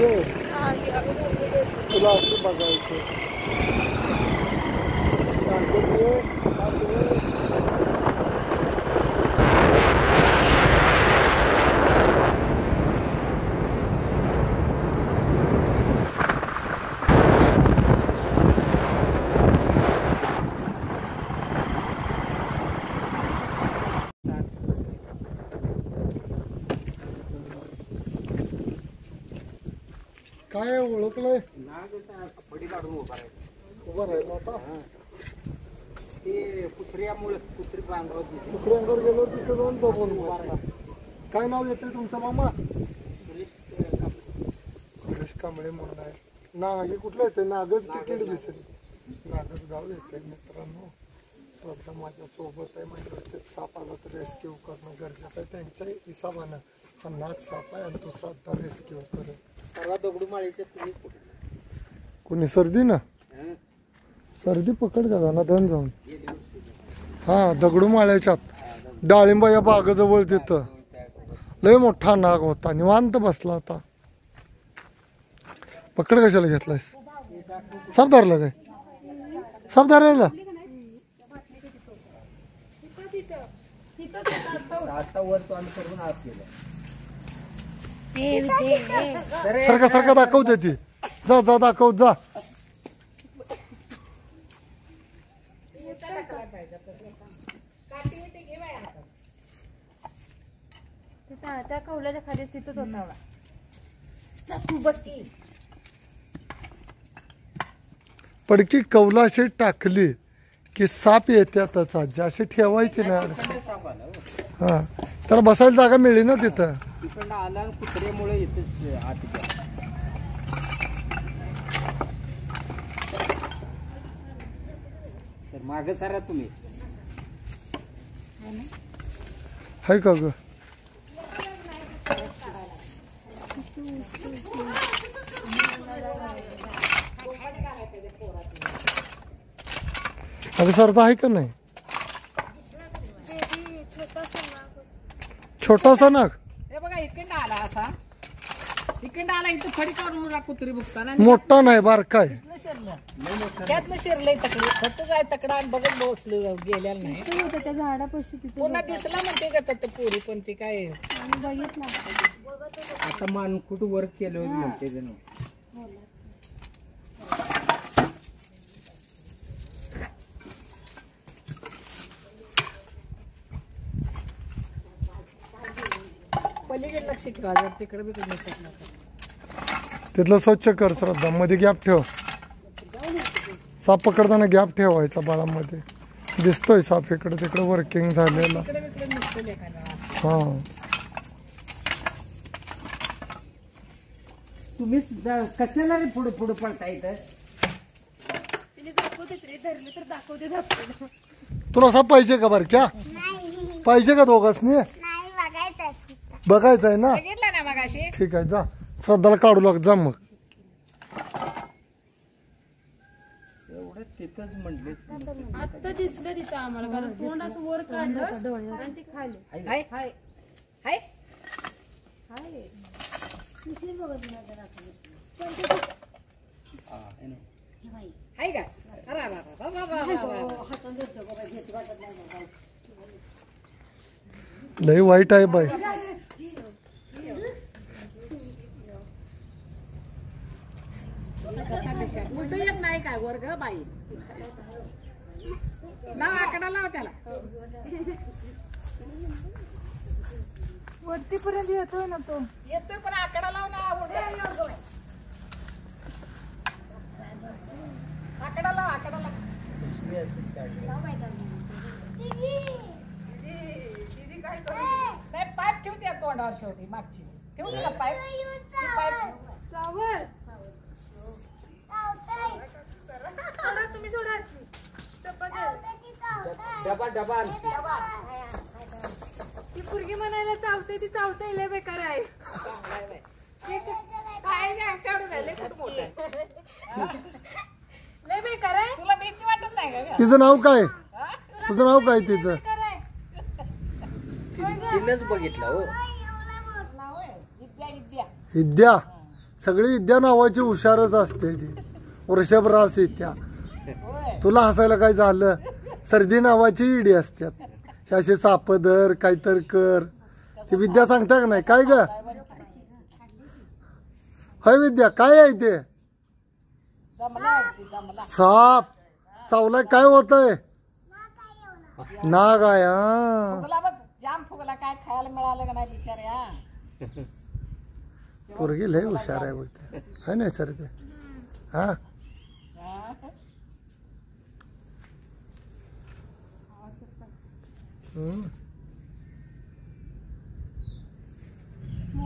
दे तुला असं बघायचं काय ओळखलंय पडी काढून उभा राहिला आता ते कुत्र्यामुळे कुत्री बांधवत कुत्र्यांवर गेलो तिथे जाऊन बघून काय नाव येते तुमचं मामा सुरेश कांबळे म्हणून आहे नागे कुठलं येते नागच तिकीट दिसेल नागच गाव येते मित्रांनो श्रद्धा माझ्या सोबत आहे म्हणजे रस्त्यात साप आला तर रेस्क्यू करणं गरजेचं आहे त्यांच्या हिसाबानं हा नाग साप आहे आणि तो श्रद्धा रेस्क्यू करेल परवा दगडूमाळीचे तुम्ही कोणी सर्दी ना सर्दी पकड का ना धन जाऊन हा दगडूमाळ्याच्यात डाळिंबा या बागेजवळ तिथं लय मोठा नाग होता निवांत बसला होता पकड कशाला घेतलायस साप धरला काय साप धरायला आता वर तो आम्ही करून आत गेलो सारखा सारखा दाखवते ती जा जा दाखव जा त्या कौलाच्या खालीच तिथंच होता तू बसती पडकी कौला अशी टाकली की साप येत्यातच अशी ठेवायची ना हा त्याला बसायला जागा मिळली ना तिथं तिकडनं आला आणि कुत्र्यामुळे येतेच आत तर मागे सारा तुम्ही हाय का ग अगं सरदा आहे का नाही छोटासा नाग हे बघा इकडे आला असा इकडे आला इथं फडी काढून कुत्री बघताना मोठा नाही बारकाय त्यातलं शिरलंय तकडे फक्त जाय तकडा आणि बघत बसलो गेलेला नाही त्या झाडापाशी तिथे पुन्हा दिसला म्हणते का तर पोरी पण ती काय बघितलं आता मानकुट वर केलं म्हणते जण पलीकडे लक्ष ठेवा जर तिकडे बी तुम्ही तिथलं स्वच्छ कर श्रद्धा मध्ये गॅप ठेव साप पकडताना गॅप ठेवायचा बाळामध्ये दिसतोय साप इकडे तिकडे वर्किंग झालेला हा तुम्ही कशाला रे पुढे पुढे पडता इथं तिने दाखवते रे धरले तर दाखवते तुला साप पाहिजे का बरं क्या पाहिजे का दोघांनी बघायचं आहे ना बघितलं ना मगाशी ठीक आहे जा श्रद्धाला काढू लाग जा मग एवढं तिथंच म्हटलेच आता दिसलं तिथं आम्हाला कारण तोंड असं वर काढलं आणि ते खायले हाय हाय हाय हाय तुझी बघत हाय का अरे लय वाईट आहे बाई उलट येत नाही काय वर्ग बाई लाव आकडा लाव त्याला वरती पर्यंत येतोय ना तो येतोय पण आकडा लाव ना आकडा लाव आकडा लाव नाही पाईप ठेवते तोंडावर शेवटी मागची ठेवते का पाईप चावल सोडा तुम्ही सोडा डबा डबा ती पुरगी म्हणायला चावते ती चावते लय बेकार आहे लय बेकार आहे तुला भीती वाटत नाही का तिचं नाव काय तुझं नाव काय तिचं तिनंच बघितलं हो विद्या विद्या विद्या सगळी विद्या नावाची हुशारच असते ती. वृषभरास येत्या. तुला हसायला काय झालं? सर्दी नावाची इडी असतात. असे सापदर काहीतरी कर. ती विद्या सांगता का नाही? काय ग हय विद्या काय आहे ते? साप चावलाय काय होतय? नाग आहे. जाम फुगला काय खायला मिळालं का नाही बिचाऱ्या. पोरगी लय हुशार आहे बोलते है नाही सर ते. हा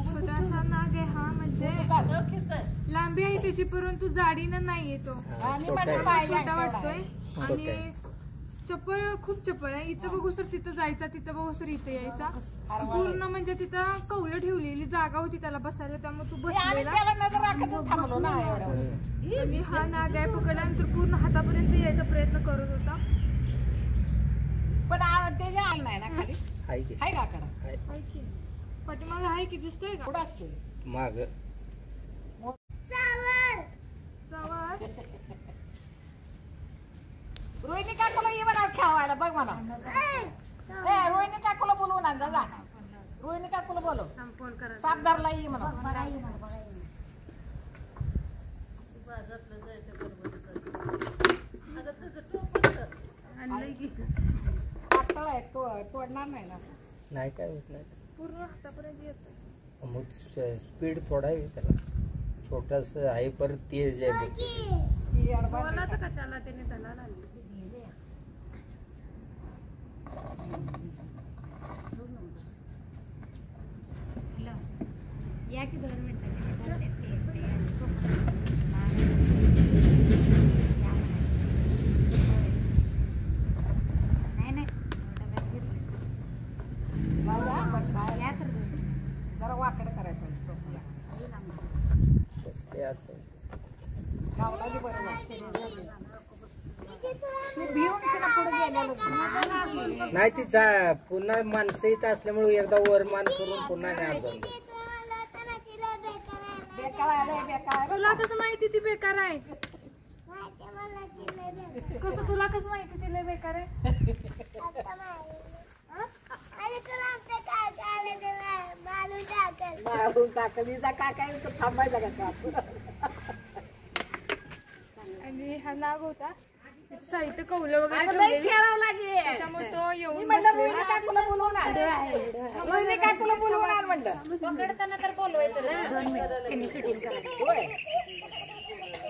छोटासा नाग आहे हा, म्हणजे लांबी आहे त्याची परंतु जाडीनं नाही येतो. छोटा वाटतोय आणि चप्पल खूप चप्पल आहे. इथं बघू सर तिथं जायचा, तिथं बघू सर इथं यायचा. पूर्ण म्हणजे तिथं कौलं ठेवलेली जागा होती त्याला बसायला, त्यामुळे तू बसलेला. आणि हा नाग आहे पकडल्यानंतर पूर्ण हातापर्यंत यायचा प्रयत्न करत होता. पण त्याच्या आलं नाही ना खाली. आहे का आकडा? पाठीमागे आहे की दिसतोय का? पुढं असतो माग रोहिणी काकूला ये म्हणा खेळवायला. बघ म्हणा रोहिणी काकूला बोलवून आण जा. रोहिणी काकूला बोलव. सापदारला ये म्हणा. पातळ आहे तोडणार नाही ना. नाही काय होत नाही. पूर्ण हातापर्यंत येतो. मग स्पीड थोडा आहे त्याला. छोटास आहे परत तेज आहे. बोलायचं का त्याला? त्याने त्याला लागली. या की 2 मिनिटं. जरा वाकड करायचं नाही. ती पुन्हा माणसं इथं असल्यामुळे एकदा वरमान करून पुन्हा नाही जाऊन. तुला कसं माहिती ती बेकार आहे? कसं तुला कसं माहिती तिला बेकार आहे? थांबायचा कसा. आणि हा नाग होता साहित्य कौलं वगैरे ठेवलेली. त्याच्यामुळे तो येऊन बसलेला. काकूला बोलवून आण. रोहिणी काकूला बोलवून आण म्हणलं. पकडताना तर बोलवायचं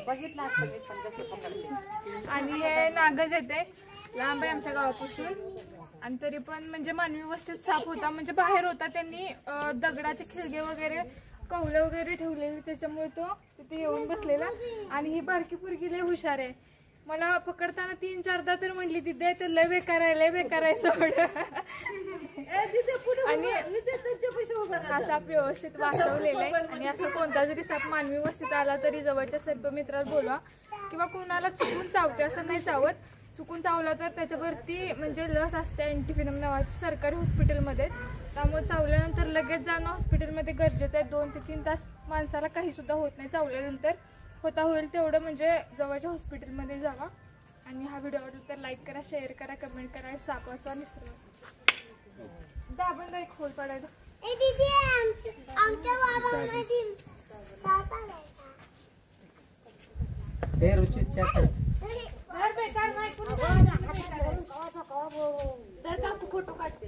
बघितलं असतं मी पण कसे पकडते. आणि हे नागच येते लांब आहे आमच्या गावापासून. आणि तरी पण म्हणजे मानवी वस्तीत साप होता, म्हणजे बाहेर होता. त्यांनी दगडाचे खिळगे वगैरे कौलं वगैरे ठेवलेले, त्याच्यामुळे तो तिथे येऊन बसलेला. आणि ही बारकी पोरगी लय हुशार आहे. मला पकडताना 3-4दा तर म्हटली तिथे तर लय बेकार आहे, लय बेकार आहे सोड. आणि हा साप व्यवस्थित वाचवलेला आहे. आणि असं कोणता जरी साप मानवी वस्तीत आला तरी जवळच्या सर्पमित्राला बोलवा. किंवा कोणाला चुकून चावते असं नाही चावत. चुकून चावला तर त्याच्यावरती म्हणजे लस असते अँटीव्हेनम नावाची सरकारी हॉस्पिटलमध्येच. त्यामुळे चावल्यानंतर लगेच जाणं हॉस्पिटलमध्ये गरजेचं आहे. 2 ते 3 तास माणसाला काही सुद्धा होत नाही. चावल्यानंतर होता होईल तेवढं म्हणजे जवळच्या हॉस्पिटलमध्ये जावा. आणि हा व्हिडिओ आवडला तर लाईक करा, शेअर करा, कमेंट करा. साप वाचवा, निसर्ग वाचवा. दाबून एक खोल पडायचं. हे रुचित तर काकू फोटो काढते.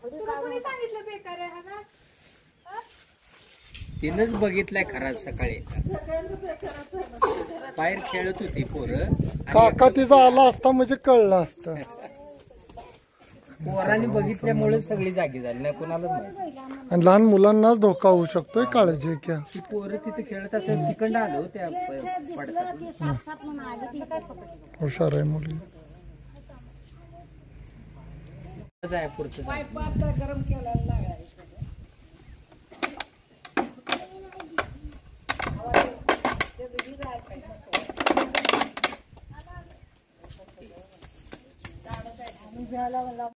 तुला कोणी सांगितलं बेकार आहे हा ना? तिनंच बघितलाय खरा सकाळी. बाहेर खेळत होती पोरं. काका तिचा आला असता म्हणजे कळलं असतं. पोरांनी बघितल्यामुळे सगळी जागी झाली. नाही कोणालाच माहिती. आणि लहान मुलांनाच धोका होऊ शकतोय. काळजी घ्या. ती पोरं तिथे खेळत असत तिकडं आलो त्या हुशार आहे मुली. पुढचं पाईप आता गरम केलायला लागायचं.